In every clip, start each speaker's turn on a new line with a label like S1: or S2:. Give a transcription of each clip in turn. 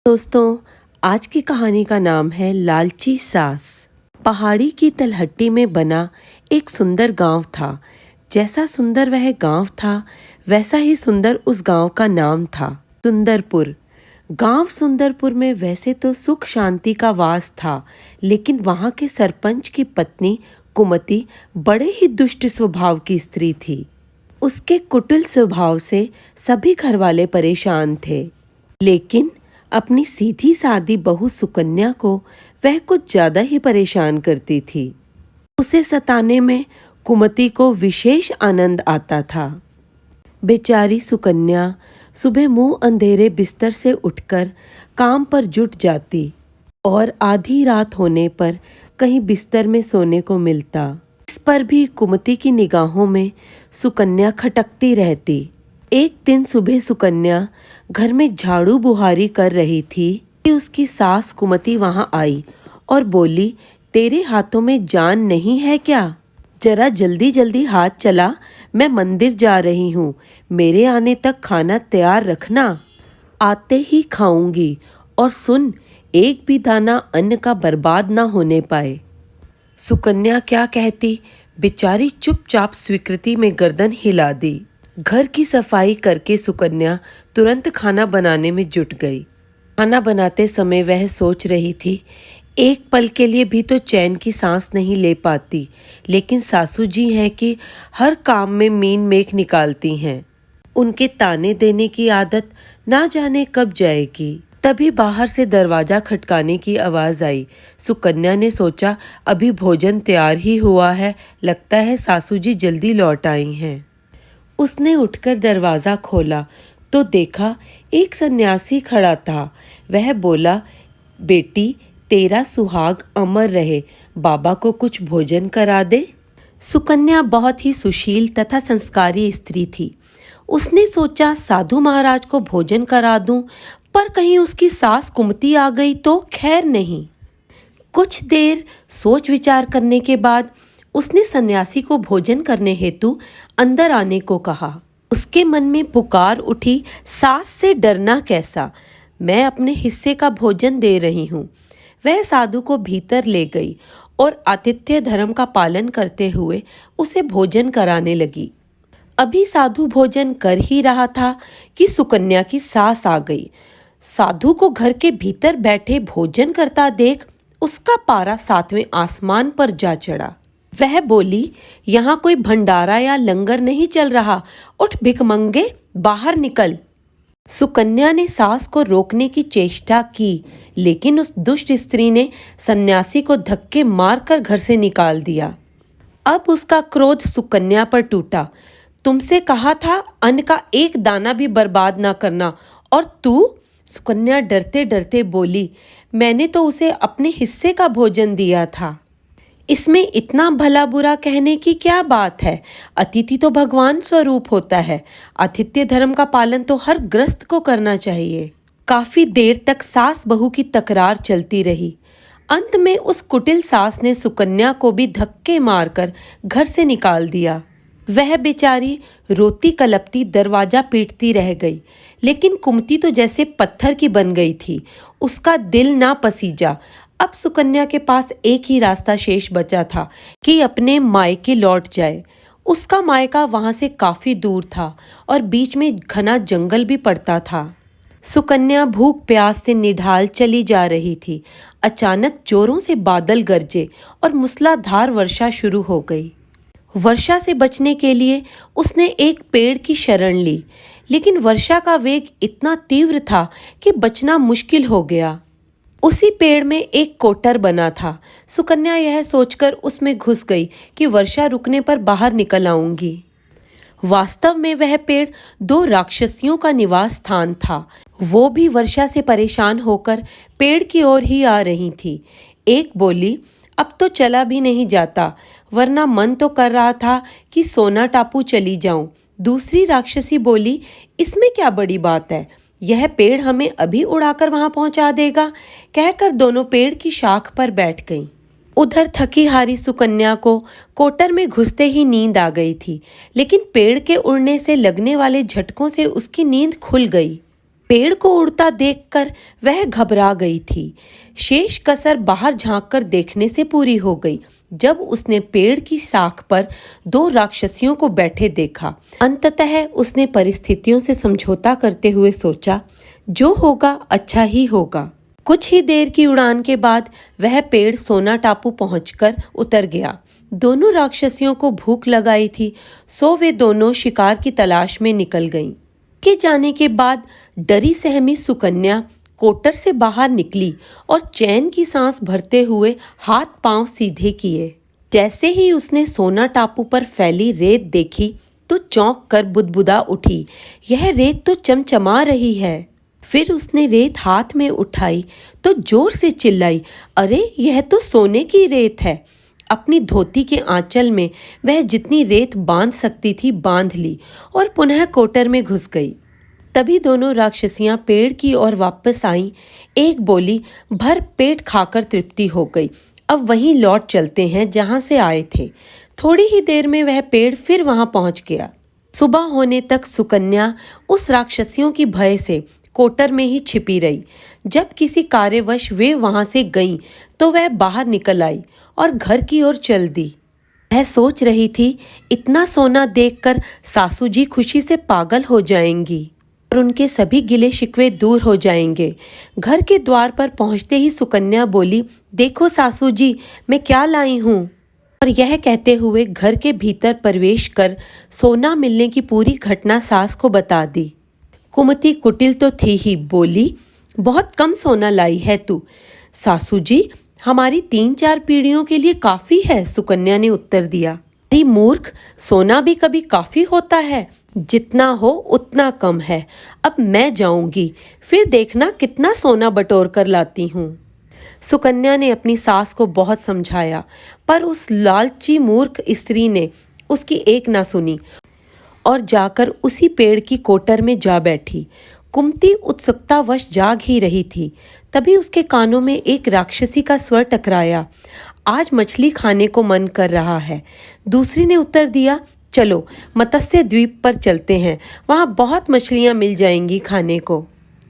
S1: दोस्तों, आज की कहानी का नाम है लालची सास। पहाड़ी की तलहटी में बना एक सुंदर गांव था। जैसा सुंदर वह गांव था, वैसा ही सुंदर उस गांव का नाम था, सुंदरपुर। गांव सुंदरपुर में वैसे तो सुख शांति का वास था, लेकिन वहां के सरपंच की पत्नी कुमति बड़े ही दुष्ट स्वभाव की स्त्री थी। उसके कुटिल स्वभाव से सभी घरवाले परेशान थे, लेकिन अपनी सीधी सादी बहू सुकन्या को वह कुछ ज्यादा ही परेशान करती थी। उसे सताने में कुमति को विशेष आनंद आता था। बेचारी सुकन्या सुबह मुंह अंधेरे बिस्तर से उठकर काम पर जुट जाती और आधी रात होने पर कहीं बिस्तर में सोने को मिलता। इस पर भी कुमति की निगाहों में सुकन्या खटकती रहती। एक दिन सुबह सुकन्या घर में झाड़ू बुहारी कर रही थी कि उसकी सास कुमति वहां आई और बोली, तेरे हाथों में जान नहीं है क्या? जरा जल्दी जल्दी हाथ चला, मैं मंदिर जा रही हूँ। मेरे आने तक खाना तैयार रखना, आते ही खाऊंगी। और सुन, एक भी दाना अन्न का बर्बाद ना होने पाए। सुकन्या क्या कहती, बेचारी चुपचाप स्वीकृति में गर्दन हिला दी। घर की सफाई करके सुकन्या तुरंत खाना बनाने में जुट गई। खाना बनाते समय वह सोच रही थी, एक पल के लिए भी तो चैन की सांस नहीं ले पाती, लेकिन सासू जी हैं कि हर काम में मीन मेख निकालती हैं। उनके ताने देने की आदत ना जाने कब जाएगी। तभी बाहर से दरवाजा खटकाने की आवाज आई। सुकन्या ने सोचा, अभी भोजन तैयार ही हुआ है, लगता है सासू जी जल्दी लौट आई हैं। उसने उठकर दरवाज़ा खोला तो देखा एक सन्यासी खड़ा था। वह बोला, बेटी तेरा सुहाग अमर रहे, बाबा को कुछ भोजन करा दे। सुकन्या बहुत ही सुशील तथा संस्कारी स्त्री थी। उसने सोचा, साधु महाराज को भोजन करा दूं, पर कहीं उसकी सास कुमति आ गई तो खैर नहीं। कुछ देर सोच विचार करने के बाद उसने सन्यासी को भोजन करने हेतु अंदर आने को कहा। उसके मन में पुकार उठी, सास से डरना कैसा, मैं अपने हिस्से का भोजन दे रही हूँ। वह साधु को भीतर ले गई और आतिथ्य धर्म का पालन करते हुए उसे भोजन कराने लगी। अभी साधु भोजन कर ही रहा था कि सुकन्या की सास आ गई। साधु को घर के भीतर बैठे भोजन करता देख उसका पारा 7वें आसमान पर जा चढ़ा। वह बोली, यहाँ कोई भंडारा या लंगर नहीं चल रहा, उठ भिखमंगे बाहर निकल। सुकन्या ने सास को रोकने की चेष्टा की, लेकिन उस दुष्ट स्त्री ने सन्यासी को धक्के मारकर घर से निकाल दिया। अब उसका क्रोध सुकन्या पर टूटा। तुमसे कहा था अन्न का एक दाना भी बर्बाद ना करना, और तू? सुकन्या डरते डरते बोली, मैंने तो उसे अपने हिस्से का भोजन दिया था। इसमें इतना भला बुरा कहने की क्या बात है? अतिथि तो भगवान स्वरूप होता है। आतिथ्य धर्म का पालन तो हर गृहस्थ को करना चाहिए। काफी देर तक सास बहू की तकरार चलती रही। अंत में उस कुटिल सास ने सुकन्या को भी धक्के मारकर घर से निकाल दिया। वह बेचारी रोती कलपती दरवाजा पीटती रह गई, लेकिन कुमति तो जैसे पत्थर की बन गई थी। उसका दिल ना पसीजा। अब सुकन्या के पास एक ही रास्ता शेष बचा था कि अपने मायके लौट जाए। उसका मायका वहां से काफी दूर था और बीच में घना जंगल भी पड़ता था। सुकन्या भूख प्यास से निढाल चली जा रही थी। अचानक जोरों से बादल गरजे और मूसलाधार वर्षा शुरू हो गई। वर्षा से बचने के लिए उसने एक पेड़ की शरण ली, लेकिन वर्षा का वेग इतना तीव्र था कि बचना मुश्किल हो गया। उसी पेड़ में एक कोटर बना था। सुकन्या यह सोचकर उसमें घुस गई कि वर्षा रुकने पर बाहर निकल आऊंगी। वास्तव में वह पेड़ 2 राक्षसियों का निवास स्थान था। वो भी वर्षा से परेशान होकर पेड़ की ओर ही आ रही थी। एक बोली, अब तो चला भी नहीं जाता, वरना मन तो कर रहा था कि सोना टापू चली जाऊं। दूसरी राक्षसी बोली, इसमें क्या बड़ी बात है, यह पेड़ हमें अभी उड़ाकर वहां पहुंचा देगा। कहकर दोनों पेड़ की शाख पर बैठ गईं। उधर थकी हारी सुकन्या को कोटर में घुसते ही नींद आ गई थी, लेकिन पेड़ के उड़ने से लगने वाले झटकों से उसकी नींद खुल गई। पेड़ को उड़ता देखकर वह घबरा गई थी। शेष कसर बाहर झांककर देखने से पूरी हो गई जब उसने पेड़ की साख पर दो राक्षसियों को बैठे देखा। अंततः उसने परिस्थितियों से समझौता करते हुए सोचा, जो होगा अच्छा ही होगा। कुछ ही देर की उड़ान के बाद वह पेड़ सोना टापू पहुंचकर उतर गया। दोनों राक्षसियों को भूख लगाई थी, सो वे दोनों शिकार की तलाश में निकल गईं। के जाने के बाद डरी सहमी सुकन्या कोटर से बाहर निकली और चैन की सांस भरते हुए हाथ पांव सीधे किए। जैसे ही उसने सोना टापू पर फैली रेत देखी तो चौंक कर बुदबुदा उठी, यह रेत तो चमचमा रही है। फिर उसने रेत हाथ में उठाई तो जोर से चिल्लाई, अरे यह तो सोने की रेत है। अपनी धोती के आंचल में वह जितनी रेत बांध सकती थी बांध ली और पुनः कोटर में घुस गई। तभी दोनों राक्षसियां पेड़ की ओर वापस आईं। एक बोली, भर पेट खाकर तृप्ति हो गई, अब वहीं लौट चलते हैं जहां से आए थे। थोड़ी ही देर में वह पेड़ फिर वहां पहुंच गया। सुबह होने तक सुकन्या उस राक्षसियों की भय से कोटर में ही छिपी रही। जब किसी कार्यवश वे वहां से गईं तो वह बाहर निकल आई और घर की ओर चल दी। वह सोच रही थी, इतना सोना देखकर सासू जी खुशी से पागल हो जाएंगी और उनके सभी गिले शिकवे दूर हो जाएंगे। घर के द्वार पर पहुंचते ही सुकन्या बोली, देखो सासू जी, मैं क्या लाई हूँ। और यह कहते हुए घर के भीतर प्रवेश कर सोना मिलने की पूरी घटना सास को बता दी। कुमति कुटिल तो थी ही, बोली, बहुत कम सोना लाई है तू। सासू जी, हमारी 3-4 पीढ़ियों के लिए काफी है, सुकन्या ने उत्तर दिया। अरे मूर्ख, सोना भी कभी काफी होता है, जितना हो उतना कम है। अब मैं जाऊंगी, फिर देखना कितना सोना बटोर कर लाती हूँ। सुकन्या ने अपनी सास को बहुत समझाया, पर उस लालची मूर्ख स्त्री ने उसकी एक ना सुनी और जाकर उसी पेड़ की कोटर में जा बैठी। कुमति उत्सुकतावश जाग ही रही थी, तभी उसके कानों में एक राक्षसी का स्वर टकराया, आज मछली खाने को मन कर रहा है। दूसरी ने उत्तर दिया, चलो मत्स्य द्वीप पर चलते हैं, वहाँ बहुत मछलियाँ मिल जाएंगी खाने को।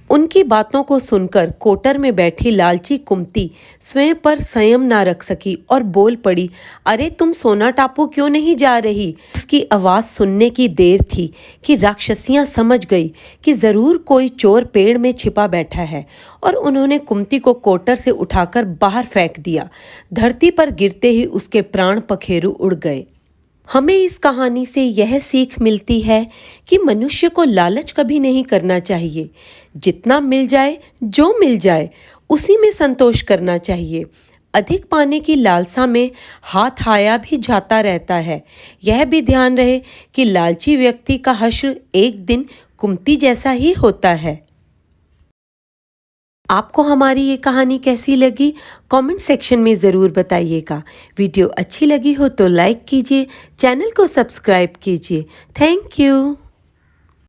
S1: उनकी बातों को सुनकर कोटर में बैठी लालची कुमती स्वयं पर संयम ना रख सकी और बोल पड़ी, अरे तुम सोना टापू क्यों नहीं जा रही। उसकी आवाज़ सुनने की देर थी कि राक्षसियां समझ गई कि ज़रूर कोई चोर पेड़ में छिपा बैठा है और उन्होंने कुमती को कोटर से उठाकर बाहर फेंक दिया। धरती पर गिरते ही उसके प्राण पखेरु उड़ गए। हमें इस कहानी से यह सीख मिलती है कि मनुष्य को लालच कभी नहीं करना चाहिए। जितना मिल जाए, जो मिल जाए, उसी में संतोष करना चाहिए। अधिक पाने की लालसा में हाथ आया भी जाता रहता है। यह भी ध्यान रहे कि लालची व्यक्ति का हश्र एक दिन कुमती जैसा ही होता है। आपको हमारी ये कहानी कैसी लगी, कमेंट सेक्शन में ज़रूर बताइएगा। वीडियो अच्छी लगी हो तो लाइक कीजिए, चैनल को सब्सक्राइब कीजिए। Thank you.